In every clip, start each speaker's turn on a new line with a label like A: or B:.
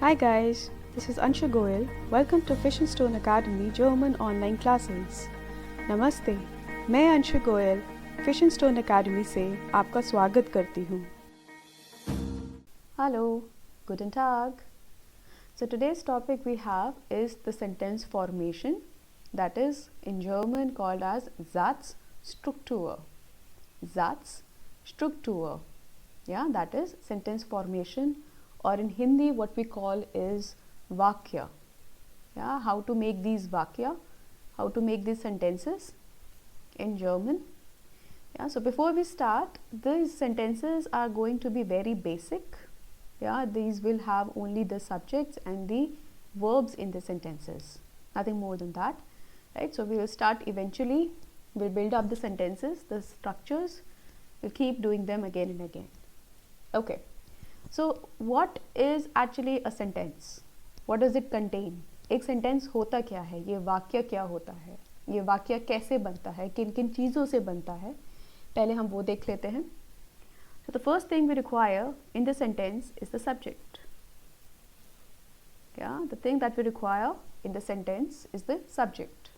A: Hi guys, this is Anshu Goyal. Welcome to Fish and Stone Academy German online classes. नमस्ते, मैं Anshu Goyal fish and stone academy से आपका स्वागत करती हूँ. Hallo, guten Tag. So today's topic we have is the sentence formation, that is in German called as Satzstruktur. Satzstruktur. Yeah, that is sentence formation, or in Hindi what we call is vakya. Yeah, how to make these vakya, how to make these sentences in German. Yeah, so before we start, these sentences are going to be very basic. Yeah, these will have only the subjects and the verbs in the sentences, nothing more than that, right? So we will start eventually, we'll build up the sentences, the structures, we'll keep doing them again and again. Okay, so what is actually a sentence? What does it contain? एक sentence होता क्या है, ये वाक्य क्या होता है, ये वाक्य कैसे बनता है, किन किन चीज़ों से बनता है, पहले हम वो देख लेते हैं. So the first thing we require in the sentence is the subject. Yeah, the thing that we require in the sentence is the subject.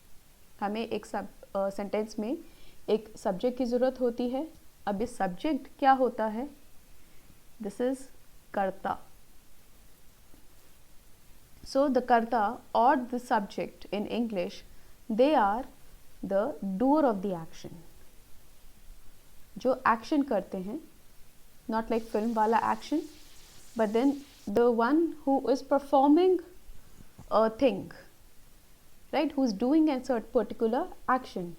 A: हमें एक sentence में एक subject की ज़रूरत होती है. अब ये subject क्या होता है? This is कर्ता. So the karta or the subject in English, they are the doer of the action. जो action करते हैं, not like film वाला action, but then the one who is performing a thing, right? Who is doing a certain particular action,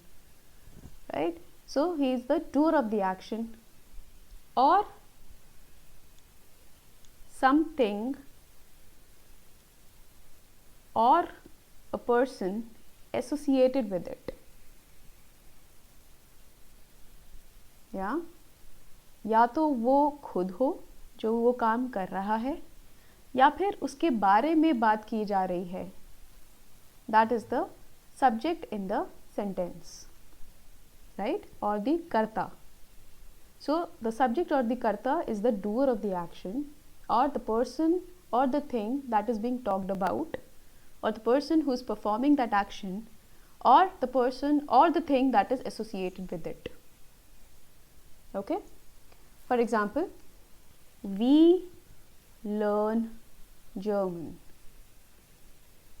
A: right? So he is the doer of the action, or something or a person associated with it. या तो वो खुद हो जो वो काम कर रहा है, या फिर उसके बारे में बात की जा रही है. That is the subject in the sentence, right? Or the karta. So the subject or the karta is the doer of the action, or the person or the thing that is being talked about, or the person who is performing that action, or the person or the thing that is associated with it. Okay? For example, we learn German.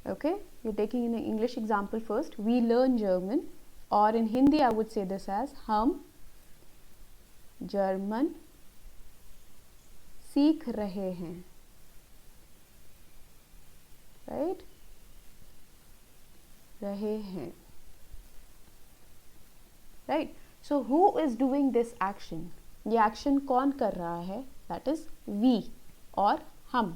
A: Okay? You're taking an English example first. We learn German, or in Hindi I would say this as हम German सीख रहे हैं. Right? रहे हैं. Right? So who is doing this action? ये action कौन कर रहा है? That is we or हम.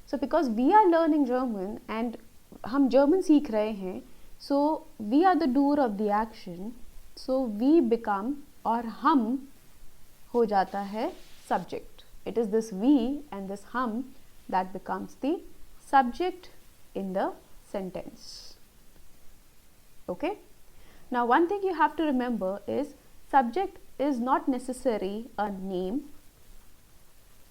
A: So because we are learning German and हम German सीख रहे हैं, so we are the doer of the action. So we become, और हम हो जाता है subject. It is this we and this हम that becomes the subject in the sentence. Okay? Now one thing you have to remember is subject is not necessary a name.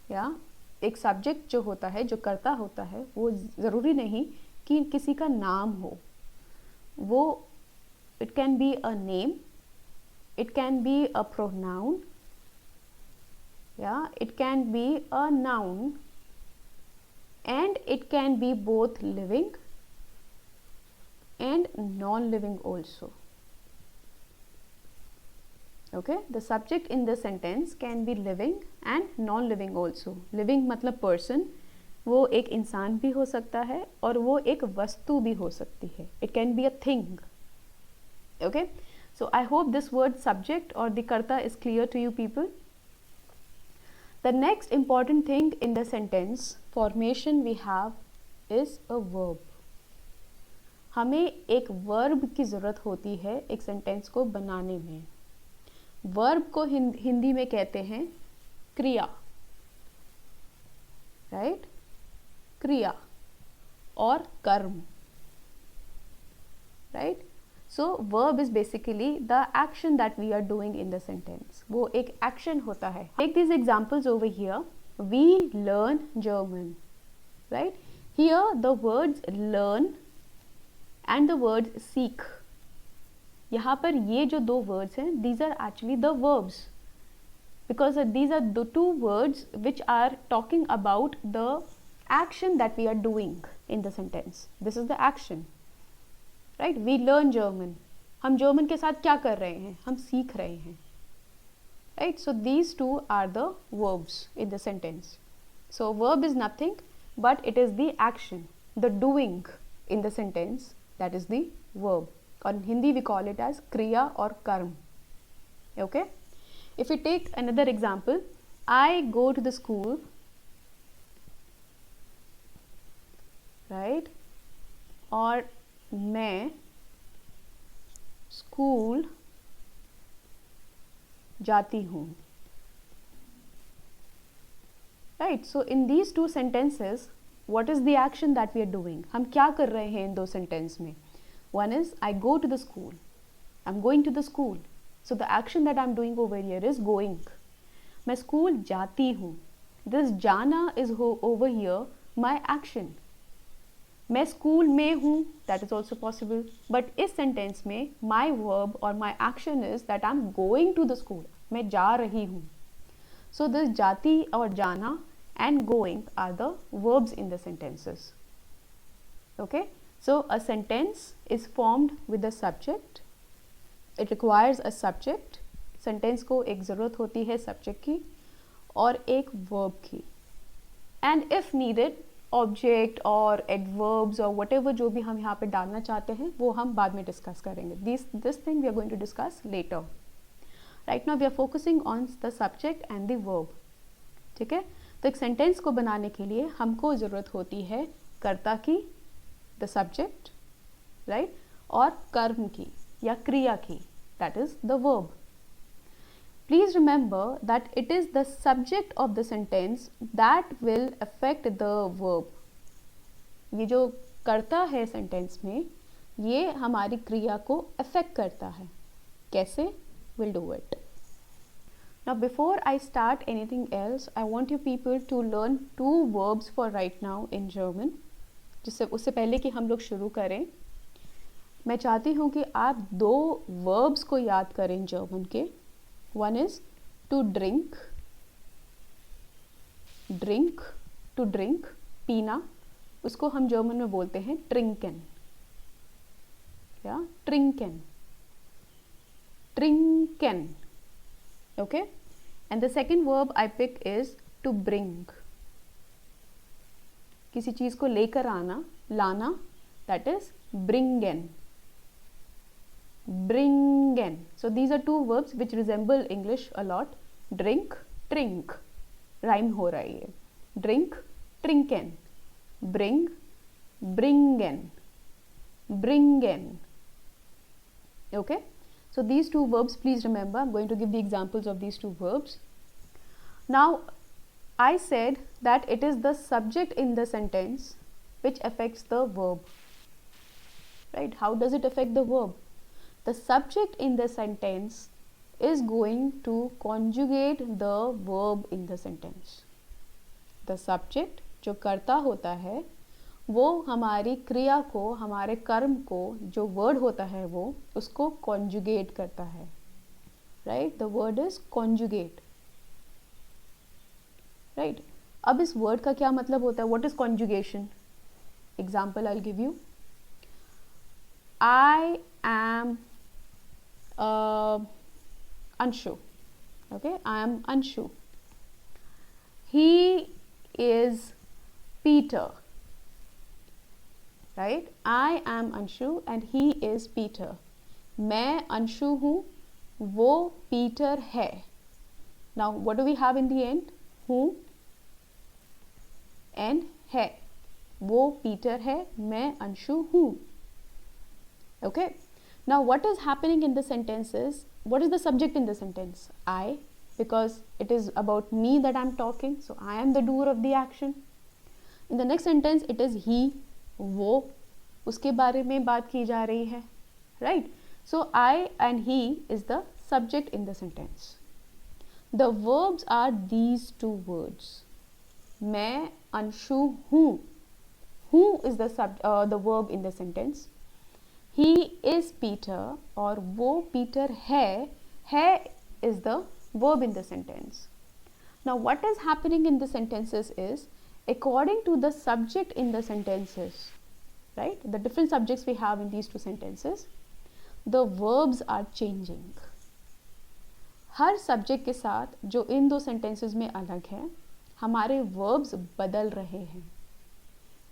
A: Yeah? एक subject जो होता है, जो कर्ता होता है, वो ज़रूरी नहीं कि किसी का नाम हो. वो it can be a name, it can be a pronoun, yeah, it can be a noun, and it can be both living and non-living also. Okay, the subject in the sentence can be living and non-living also. Living मतलब person, वो एक इंसान भी हो सकता है और वो एक वस्तु भी हो सकती है. It can be a thing. Okay, so I hope this word subject or the karta is clear to you people. The next important thing in the sentence formation we have is a verb. हमें एक verb की ज़रूरत होती है एक sentence को बनाने में. वर्ब को हिंदी में कहते हैं क्रिया, राइट? क्रिया और कर्म, right? So verb is basically the action that we are doing in the sentence. वो एक एक्शन होता है. Take this examples over here. We learn German. right? Here the words learn and the words seek, यहाँ पर ये जो दो words हैं, these are actually the verbs, because these are the two words which are talking about the action that we are doing in the sentence. This is the action, right? We learn German. हम German के साथ क्या कर रहे हैं? हम सीख रहे हैं, right? So these two are the verbs in the sentence. So verb is nothing but it is the action, the doing in the sentence, that is the verb. और in Hindi we call it as kriya or karm. Okay? If we take another example, I go to the school, right? और मैं school जाती हूँ, right? So in these two sentences, what is the action that we are doing? हम क्या कर रहे हैं इन दो sentence में? One is I go to the school. I'm going to the school. So the action that I'm doing over here is going. मैं school जाती हूँ. This जाना is over here my action. मैं स्कूल में हूँ, that is also possible. But इस sentence में my verb or my action is that I'm going to the school. मैं जा रही हूँ. So this जाती और जाना and going are the verbs in the sentences. Okay? So a sentence is formed with a subject. It requires a subject. Sentence को एक ज़रूरत होती है subject की और एक verb की. And if needed, object or adverbs or whatever जो भी हम यहाँ पे डालना चाहते हैं वो हम बाद में discuss करेंगे. This thing we are going to discuss later. Right now we are focusing on the subject and the verb. ठीक है? तो एक sentence को बनाने के लिए हमको ज़रूरत होती है कर्ता की, the subject, right? और कर्म की या क्रिया की, that is the verb. Please remember that it is the subject of the sentence that will affect the verb. ये जो कर्ता है sentence में, ये हमारी क्रिया को affect करता है. कैसे? We'll do it. Now before I start anything else, I want you people to learn two verbs for right now in German. जिससे उससे पहले कि हम लोग शुरू करें, मैं चाहती हूँ कि आप दो verbs को याद करें जर्मन के. One is to drink, drink, to drink, पीना, उसको हम जर्मन में बोलते हैं trinken. Yeah, trinken, trinken. Okay? And the second verb I pick is to bring. किसी चीज़ को लेकर आना, लाना, that is bringen. Bringen. So these are two verbs which resemble English a lot. Drink, trink. Rhyme हो रहा है ये. Drink, trinken. Bring, bringen. Bringen. Okay? So these two verbs, please remember, I'm going to give the examples of these two verbs. Now, I said that it is the subject in the sentence which affects the verb. Right? How does it affect the verb? The subject in the sentence is going to conjugate the verb in the sentence. The subject, जो कर्ता होता है, वो हमारी क्रिया को, हमारे कर्म को, जो word होता है वो, उसको conjugate करता है. Right? The word is conjugate. Right? अब इस word का क्या मतलब होता है? What is conjugation? Example I'll give you. I am Anshu. Okay? I am Anshu. He is Peter. Right? I am Anshu and he is Peter. मैं अंशु हूँ, वो Peter है. Now what do we have in the end? हूँ and है. वो Peter है, मैं अंशु हूँ. Okay? Now what is happening in the sentence is, what is the subject in the sentence? I, because it is about me that I am talking, so I am the doer of the action. In the next sentence it is he, वो, उसके बारे में बात की जा रही है. Right? So I and he is the subject in the sentence. The verbs are these two words. मैं अंशु हूँ. who is the verb in the sentence. He is Peter और वो Peter है is the verb in the sentence. Now what is happening in the sentences is, according to the subject in the sentences, right, the different subjects we have in these two sentences, the verbs are changing. Her subject के साथ जो इन दो sentences में अलग है, हमारे verbs बदल रहे हैं.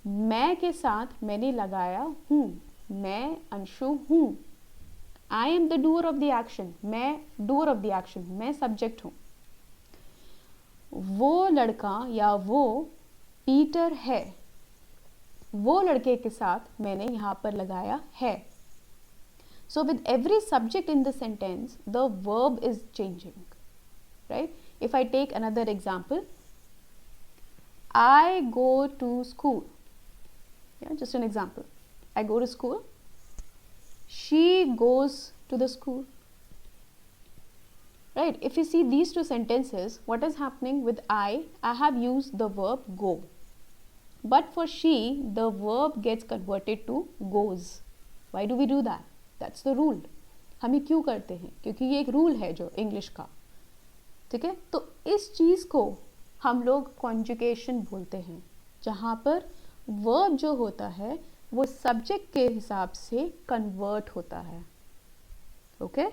A: मैं के साथ मैंने लगाया हूँ, मैं अंशु हूँ. I am the doer of the action, मैं doer of the action, मैं subject हूँ. वो लड़का या वो पीटर है, वो लड़के के साथ मैंने यहाँ पर लगाया है. So with every subject in the sentence, the verb is changing, right? If I take another example, I go to school. Yeah, just an example. I go to school. She goes to the school. Right? If you see these two sentences, what is happening with I have used the verb go. But for she, the verb gets converted to goes. Why do we do that? That's the rule. हम ये क्यों करते हैं? क्योंकि ये एक rule है जो इंग्लिश का. ठीक है, तो इस चीज़ को हम लोग कॉन्जुगेशन बोलते हैं, जहाँ पर वर्ब जो होता है वो सब्जेक्ट के हिसाब से कन्वर्ट होता है. Okay,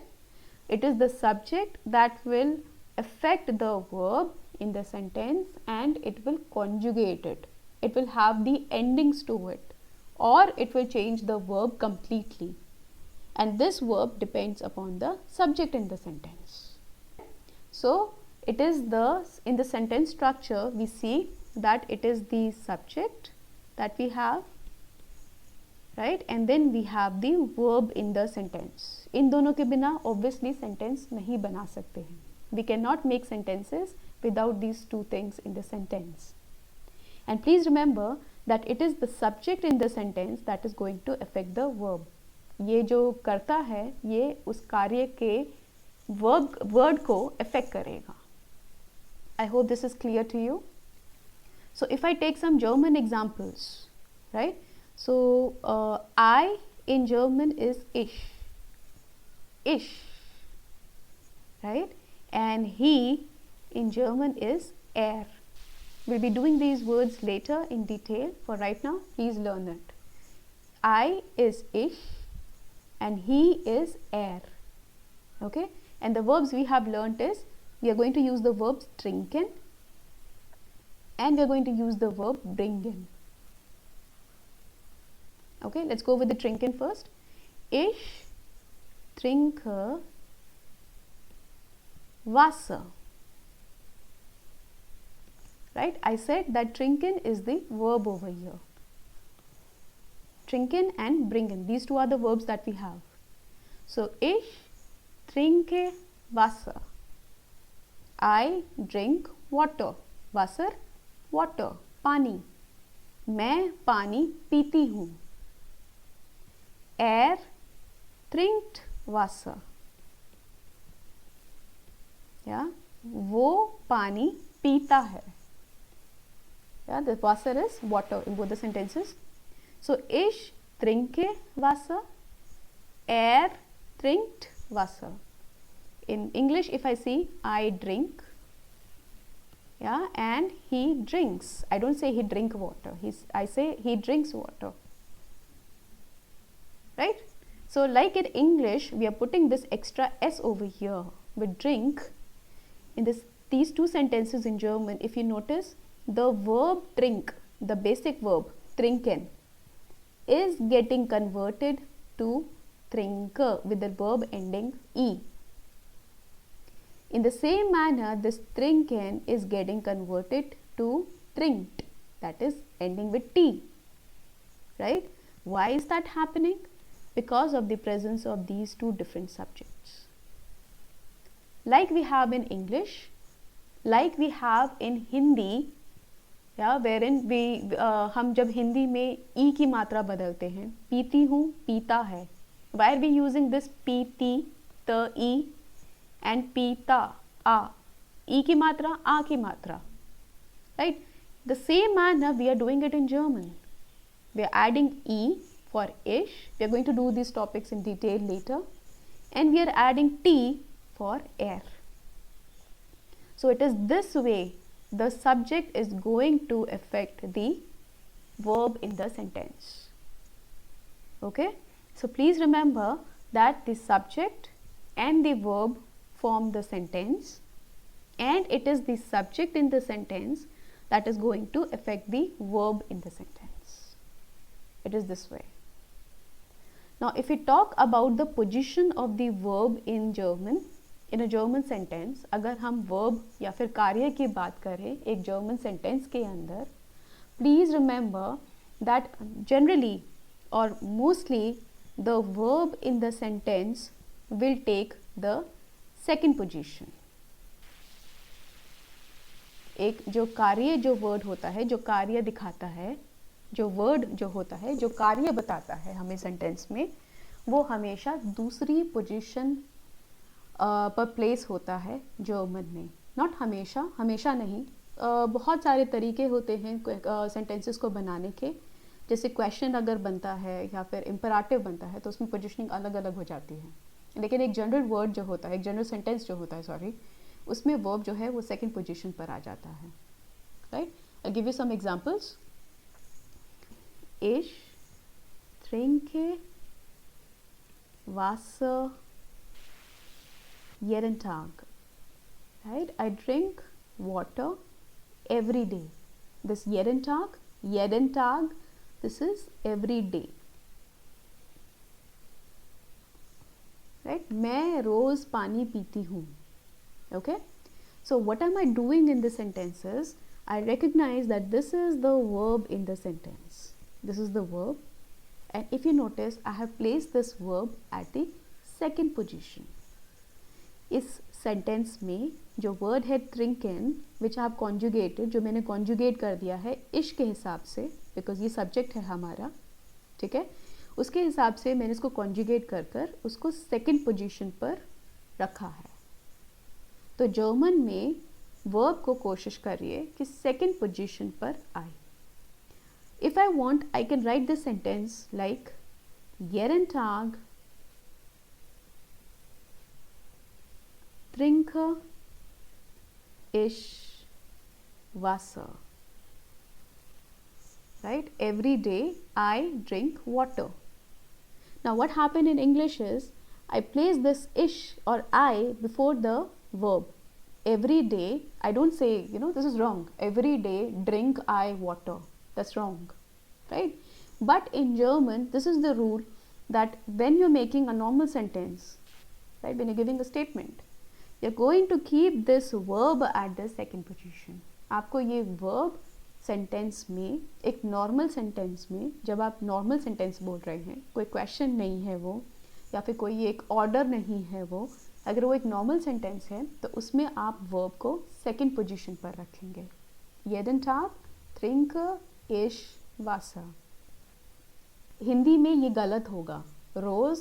A: it is the subject that will affect the verb in the sentence and it will conjugate it. It will have the endings to it, or it will change the verb completely. And this verb depends upon the subject in the sentence. So it is in the sentence structure we see that it is the subject that we have, right, and then we have the verb in the sentence. इन दोनों के बिना obviously sentence नहीं बना सकते हैं. We cannot make sentences without these two things in the sentence. And please remember that it is the subject in the sentence that is going to affect the verb. ये जो करता है ये उस कार्य के वर्ड को अफेक्ट करेगा. I hope this is clear to you. So if I take some German examples, right? So I in German is ich, right? And he in German is We'll be doing these words later in detail. For right now, please learn it. I is ich and he is okay, and the verbs we have learnt is, we are going to use the verbs trinken and we are going to use the verb bringen. Okay, let's go with the trinken first. Ich trinke Wasser. Right, I said that trinken is the verb over here. Trinken and bringen, these two are the verbs that we have. So ich trinke Wasser. I drink water. Wasser, water, पानी. मैं पानी पीती हूँ. Trinkt Wasser. Yeah, वो पानी पीता है. Yeah, the Wasser is water in both the sentences. So ich trinke Wasser, trinkt Wasser. In English, if I see, I drink, yeah, and he drinks. I don't say he drink water. I say he drinks water. Right? So like in English, we are putting this extra s over here with drink. In these two sentences in German, if you notice, the verb trink, the basic verb trinken, is getting converted to trinke with the verb ending e. In the same manner, this trinken is getting converted to trinkt, that is ending with t. Right? Why is that happening? Because of the presence of these two different subjects. Like we have in English, like we have in Hindi, yeah, wherein हम जब हिंदी में ई की मात्रा बदलते हैं, पीती हूँ, पीता है. Why are we using this पीती, त ई and पीता, आ? ई की मात्रा, आ की मात्रा. Right? The same manner we are doing it in German. we are adding E for ish. We are going to do these topics in detail later. And we are adding T for air. So it is this way the subject is going to affect the verb in the sentence. Okay, so please remember that the subject and the verb form the sentence, and it is the subject in the sentence that is going to affect the verb in the sentence. It is this way. Now if we talk about the position of the verb in German, in a German sentence, अगर हम verb या फिर कार्य की बात करें एक German sentence के अंदर, please remember that generally or mostly the verb in the sentence will take the second position. एक जो कार्य जो वर्ड होता है, जो कार्य दिखाता है, जो वर्ड जो होता है, जो कार्य बताता है हमें सेंटेंस में, वो हमेशा दूसरी पोजीशन पर प्लेस होता है जर्मन में. नॉट हमेशा, हमेशा नहीं, बहुत सारे तरीके होते हैं सेंटेंसेस को बनाने के. जैसे क्वेश्चन अगर बनता है या फिर इम्पराटिव बनता है तो उसमें पोजीशनिंग अलग अलग हो जाती है. लेकिन एक जनरल वर्ड जो होता है, एक जनरल सेंटेंस जो होता है, सॉरी, उसमें वर्ब जो है वो सेकंड पोजीशन पर आ जाता है. Right, I give you some examples. Ich trinke Wasser jeden Tag. Right? I drink water every day. This jeden Tag, this is every day. Right? मैं रोज पानी पीती हूँ. Okay? So what am I doing in the sentences? I recognize that this is the verb in the sentence. This is the verb, and if you notice I have placed this verb at the second position. इस sentence में जो word है trinken, which I have conjugated, जो मैंने conjugate कर दिया है ish के हिसाब से, because ये subject है हमारा, ठीक है, उसके हिसाब से मैंने इसको conjugate कर कर उसको second position पर रखा है. तो जर्मन में verb को कोशिश करिए कि second position पर आए. If I want, I can write this sentence like jeden Tag trinke ich Wasser. Right? Every day I drink water. Now what happened in English is I place this ish or I before the verb. Every day, I don't say, this is wrong. Every day drink I water. That's wrong, right? But in German, this is the rule that when you're making a normal sentence, right, when you're giving a statement, you're going to keep this verb at the second position. आपको ये verb sentence में, एक normal sentence में, जब आप normal sentence बोल रहे हैं, कोई question नहीं है वो, या फिर कोई एक order नहीं है वो, अगर वो एक normal sentence है तो उसमें आप verb को second position पर रखेंगे. Jeden Tag trinke ich Wasser. Hindi में ये गलत होगा, रोज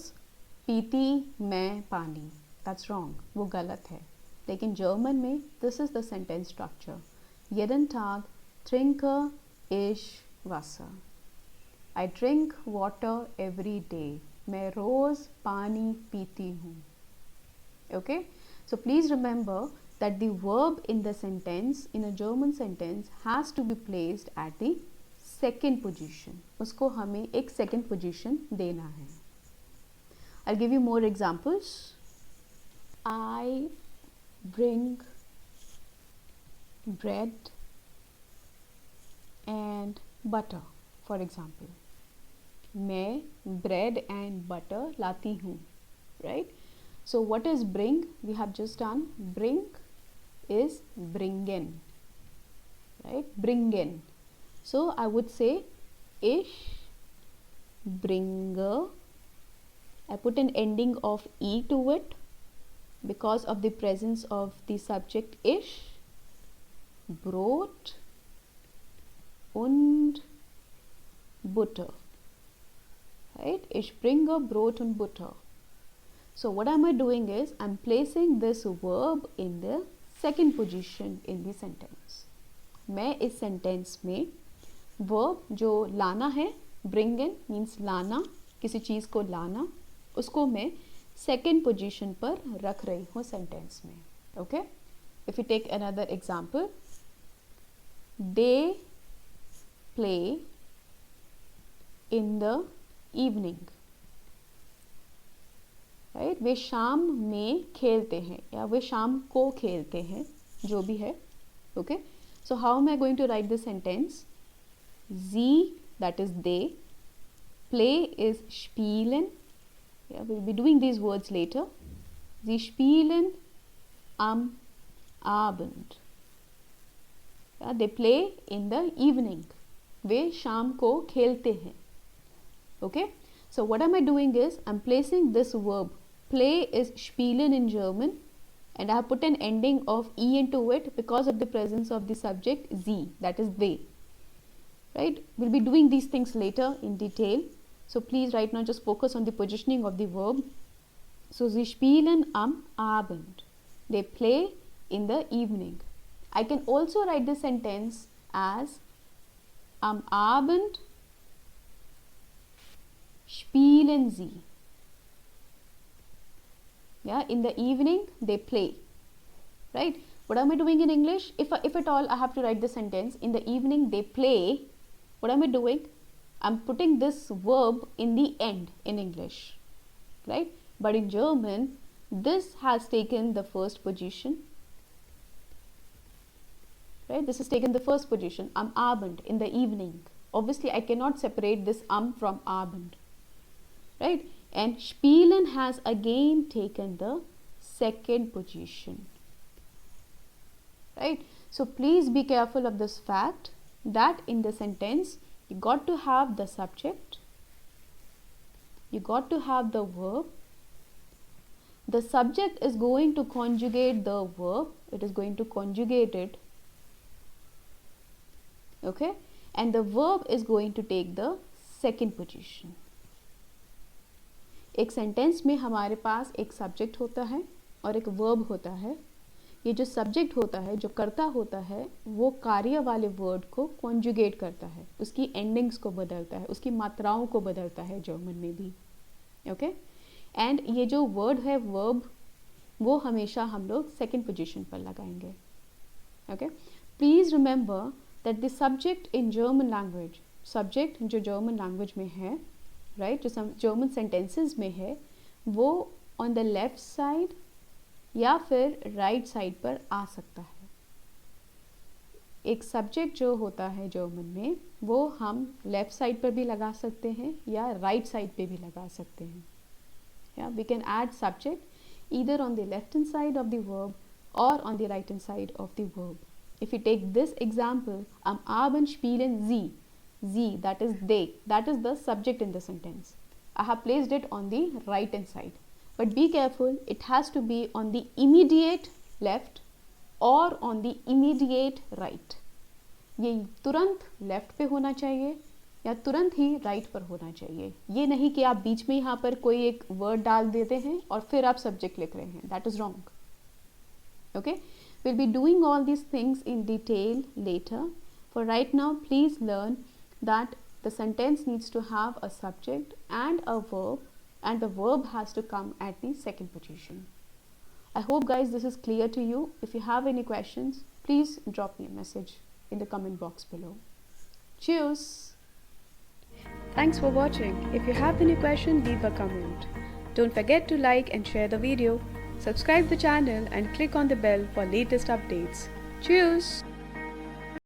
A: पीती मैं पानी. That's wrong, वो गलत है. लेकिन जर्मन में this is the sentence structure. Jeden Tag trinke ich Wasser. I drink water every day. मैं रोज पानी पीती हूँ. Okay, so please remember that the verb in the sentence, in a German sentence, has to be placed at the second position. उसको हमें एक second position देना है. I'll give you more examples. I bring bread and butter, for example. मैं bread and butter लाती हूँ, right? So what is bring? We have just done. Bring is bringen, right? Bringen. So I would say ich bringe. I put an ending of e to it because of the presence of the subject ich, Brot und Butter, right? Ich bringe Brot und Butter. So what am I doing is I'm placing this verb in the second position in the sentence. मैं इस sentence में verb जो लाना है bring in means लाना, किसी चीज़ को लाना, उसको मैं सेकेंड पोजीशन पर रख रही हूँ सेंटेंस में. Okay, if you take another example, they play in the evening. Right, वे शाम में खेलते हैं या वे शाम को खेलते हैं, जो भी है. Okay, so how am I going to write this sentence? Sie, that is they, play is spielen. Yeah, we'll be doing these words later. Sie spielen am Abend. Yeah, they play in the evening. वे शाम को खेलते हैं. Okay, so what am I doing is I'm placing this verb. Play is spielen in German, and I have put an ending of e into it because of the presence of the subject sie, that is they. Right, we'll be doing these things later in detail, so please right now just focus on the positioning of the verb. So sie spielen am Abend, they play in the evening. I can also write this sentence as am Abend spielen sie. Yeah, in the evening they play. Right, what am I doing in English? If at all I have to write the sentence in the evening they play, what am I doing? I'm putting this verb in the end in English, right? But in German this has taken the first position. Right, this has taken the first position, am Abend, in the evening. Obviously I cannot separate this from Abend. Right, and spielen has again taken the second position. Right, so please be careful of this fact that in the sentence you got to have the subject, you got to have the verb. The subject is going to conjugate the verb, it is going to conjugate it. Okay, and the verb is going to take the second position. एक sentence में हमारे पास एक subject होता है और एक verb होता है. ये जो सब्जेक्ट होता है, जो कर्ता होता है, वो कार्य वाले वर्ड को कॉन्जुगेट करता है, उसकी एंडिंग्स को बदलता है, उसकी मात्राओं को बदलता है जर्मन में भी. ओके, एंड ये जो वर्ड है वर्ब, वो हमेशा हम लोग सेकेंड पोजीशन पर लगाएंगे. Okay, please remember that the subject in German language, subject जो जर्मन लैंग्वेज में है, राइट, जो जर्मन सेंटेंसेस में है, वो ऑन द लेफ्ट साइड या फिर राइट साइड पर आ सकता है. एक सब्जेक्ट जो होता है जर्मन में, वो हम लेफ्ट साइड पर भी लगा सकते हैं या राइट साइड पे भी लगा सकते हैं. या we can add subject either on the left hand side of the verb और on the right hand side of the verb. If you take this example, am Abend spielen sie. Sie, that is they, that is the subject in the sentence. I have placed it on the right hand side, but be careful, it has to be on the immediate left or on the immediate right. ये तुरंत left पे होना चाहिए या तुरंत ही right पर होना चाहिए. ये नहीं कि आप बीच में यहाँ पर कोई एक वर्ड डाल देते हैं और फिर आप सब्जेक्ट लिख रहे हैं. That is wrong. Okay, we'll be doing all these things in detail later. For right now, please learn that the sentence needs to have a subject and a verb, and the verb has to come at the second position. I hope guys this is clear to you. If you have any questions, please drop me a message in the comment box below. Cheers! Thanks for watching. If you have any question, leave a comment. Don't forget to like and share the video. Subscribe the channel and click on the bell for latest updates. Cheers!